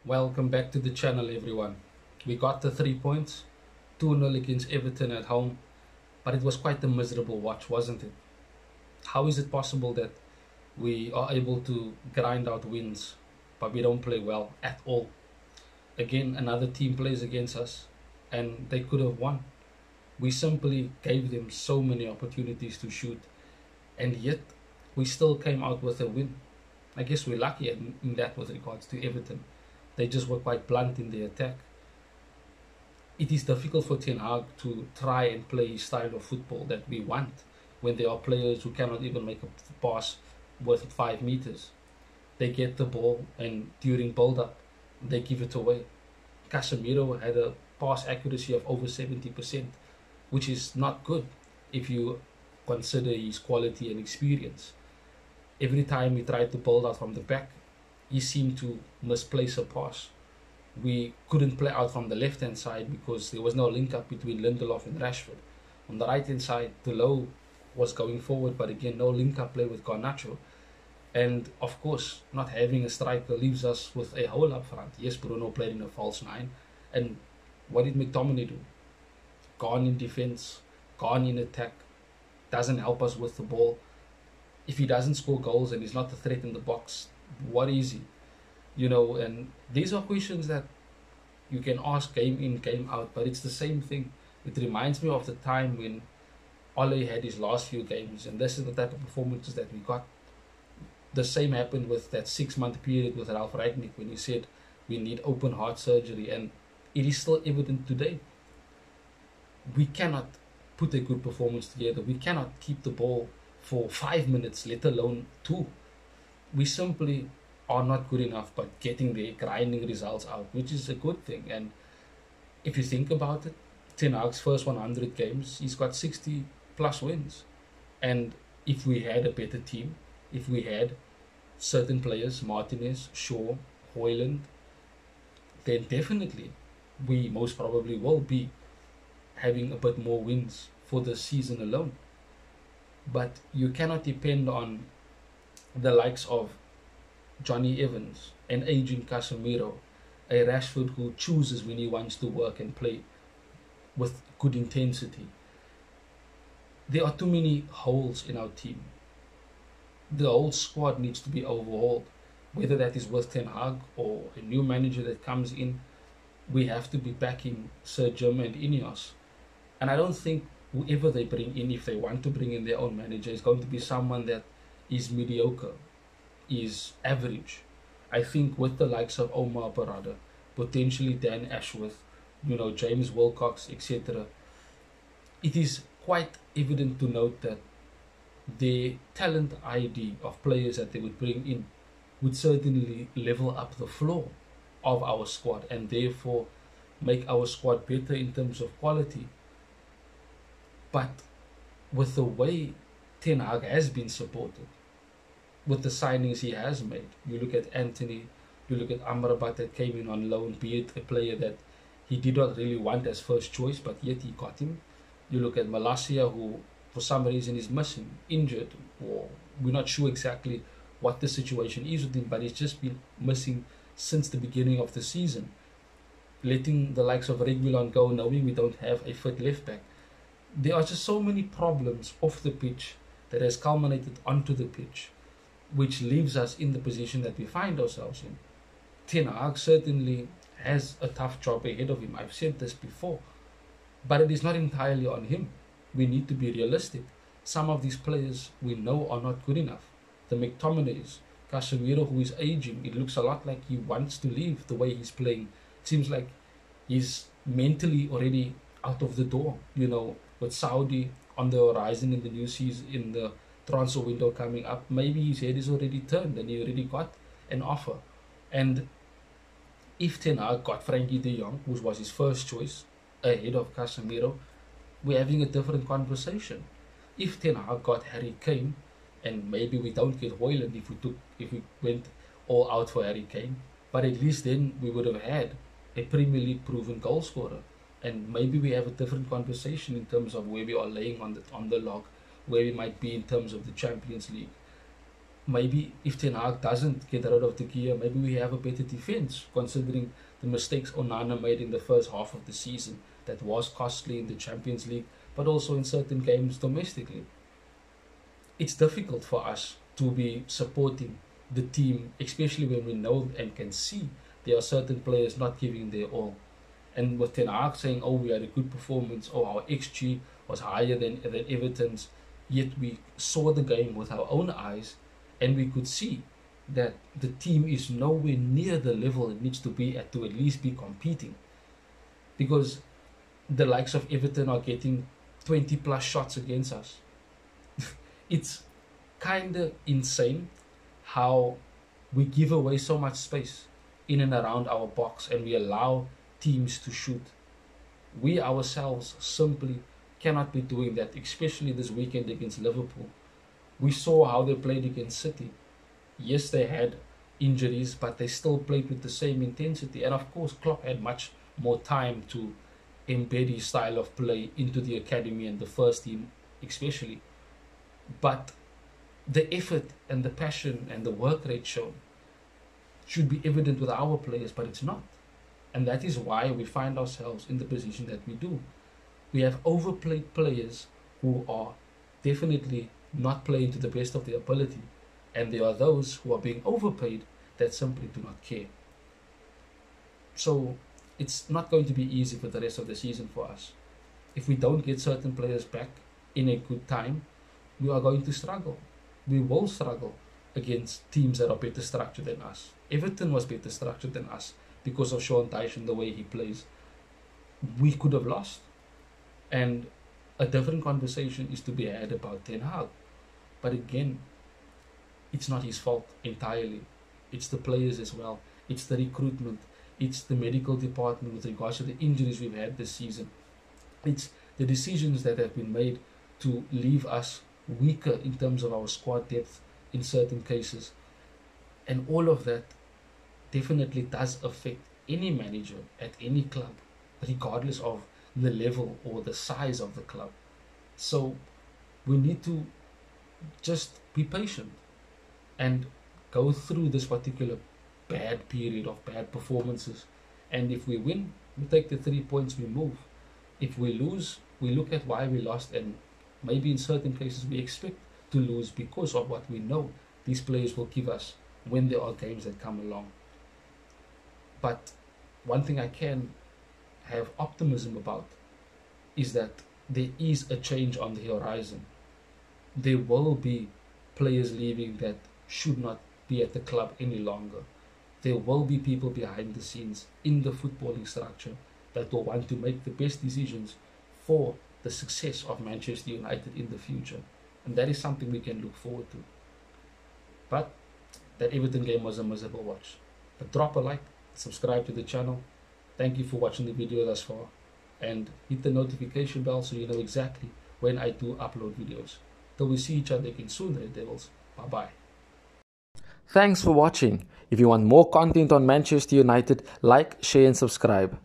Welcome back to the channel, everyone. We got the 3 points, 2-0 against Everton at home, but it was quite a miserable watch, wasn't it? How is it possible that we are able to grind out wins, but we don't play well at all? Again, another team plays against us, and they could have won. We simply gave them so many opportunities to shoot, and yet we still came out with a win. I guess we're lucky in that with regards to Everton. They just were quite blunt in their attack. It is difficult for Ten Hag to try and play his style of football that we want when there are players who cannot even make a pass worth 5 meters. They get the ball and during build up, they give it away. Casemiro had a pass accuracy of over 70%, which is not good if you consider his quality and experience. Every time we tried to build out from the back, he seemed to misplace a pass. We couldn't play out from the left hand side because there was no link up between Lindelof and Rashford. On the right hand side, Delo was going forward, but again, no link up play with Garnacho. And of course, not having a striker leaves us with a hole up front. Yes, Bruno played in a false nine. And what did McTominay do? Gone in defense, gone in attack, doesn't help us with the ball. If he doesn't score goals and he's not a threat in the box, what is he? And these are questions that you can ask game in, game out, but it's the same thing. It reminds me of the time when Ole had his last few games, and this is the type of performances that we got. The same happened with that 6 month period with Ralph Ragnick when he said we need open heart surgery, and it is still evident today. We cannot put a good performance together. We cannot keep the ball for 5 minutes, let alone two. We simply are not good enough, but getting the grinding results out, which is a good thing. And if you think about it, Ten Hag's first 100 games, he's got 60 plus wins. And if we had a better team, if we had certain players, Martinez, Shaw, Hoyland, then definitely we most probably will be having a bit more wins for the season alone. But you cannot depend on the likes of Johnny Evans, an aging Casemiro, a Rashford who chooses when he wants to work and play with good intensity. There are too many holes in our team. The whole squad needs to be overhauled, whether that is with Ten Hag or a new manager that comes in. We have to be backing Sir Jim and Ineos. And I don't think whoever they bring in, if they want to bring in their own manager, is going to be someone that is mediocre, is average. I think with the likes of Omar Barada, potentially Dan Ashworth, James Wilcox, etc., it is quite evident to note that the talent ID of players that they would bring in would certainly level up the floor of our squad and therefore make our squad better in terms of quality. But with the way Ten Hag has been supported, with the signings he has made, you look at Anthony, you look at Amrabat that came in on loan, be it a player that he did not really want as first choice, but yet he got him. You look at Malacia, who for some reason is missing, injured, or we're not sure exactly what the situation is with him, but he's just been missing since the beginning of the season. Letting the likes of Reguilon go, knowing we don't have a fit left back. There are just so many problems off the pitch that has culminated onto the pitch, which leaves us in the position that we find ourselves in. Ten Hag certainly has a tough job ahead of him. I've said this before, but it is not entirely on him. We need to be realistic. Some of these players we know are not good enough. The McTominays, Casemiro, who is aging, it looks a lot like he wants to leave the way he's playing. It seems like he's mentally already out of the door, with Saudi on the horizon in the new season, in the transfer window coming up. Maybe his head is already turned and he already got an offer. And if Ten Hag got Frankie de Jong, who was his first choice, ahead of Casemiro, we're having a different conversation. If Ten Hag got Harry Kane, and maybe we don't get Hoyland if we went all out for Harry Kane, but at least then we would have had a Premier League proven goal scorer. And maybe we have a different conversation in terms of where we are laying on the log, where we might be in terms of the Champions League. maybe if Ten Hag doesn't get rid of the gear, maybe we have a better defense, considering the mistakes Onana made in the first half of the season that was costly in the Champions League, but also in certain games domestically. It's difficult for us to be supporting the team, especially when we know and can see there are certain players not giving their all. And with Ten Hag saying, oh, we had a good performance, oh, our XG was higher than Everton's, yet we saw the game with our own eyes and we could see that the team is nowhere near the level it needs to be at least be competing. Because the likes of Everton are getting 20 plus shots against us. It's kind of insane how we give away so much space in and around our box and we allow teams to shoot. We ourselves simply cannot be doing that, especially this weekend against Liverpool. We saw how they played against City. Yes, they had injuries, but they still played with the same intensity. And of course, Klopp had much more time to embed his style of play into the academy and the first team especially. But the effort and the passion and the work rate shown should be evident with our players, but it's not. And that is why we find ourselves in the position that we do. We have overplayed players who are definitely not playing to the best of their ability, and there are those who are being overpaid that simply do not care. So it's not going to be easy for the rest of the season for us. If we don't get certain players back in a good time, we are going to struggle. We will struggle against teams that are better structured than us. Everton was better structured than us because of Sean Dyche and the way he plays. We could have lost. And a different conversation is to be had about Ten Hag. But again, it's not his fault entirely. It's the players as well. It's the recruitment. It's the medical department with regards to the injuries we've had this season. It's the decisions that have been made to leave us weaker in terms of our squad depth in certain cases. And all of that definitely does affect any manager at any club, regardless of the level or the size of the club. So we need to just be patient and go through this particular bad period of bad performances. And if we win, we take the 3 points, we move. If we lose, we look at why we lost, and maybe in certain cases we expect to lose because of what we know these players will give us when there are games that come along. But one thing I can have optimism about is that there is a change on the horizon. There will be players leaving that should not be at the club any longer. There will be people behind the scenes in the footballing structure that will want to make the best decisions for the success of Manchester United in the future. And that is something we can look forward to. But that Everton game was a miserable watch. But drop a like, subscribe to the channel. Thank you for watching the video thus far. And hit the notification bell so you know exactly when I do upload videos. Till we see each other again soon, Red Devils. Bye-bye. Thanks for watching. If you want more content on Manchester United, like, share and subscribe.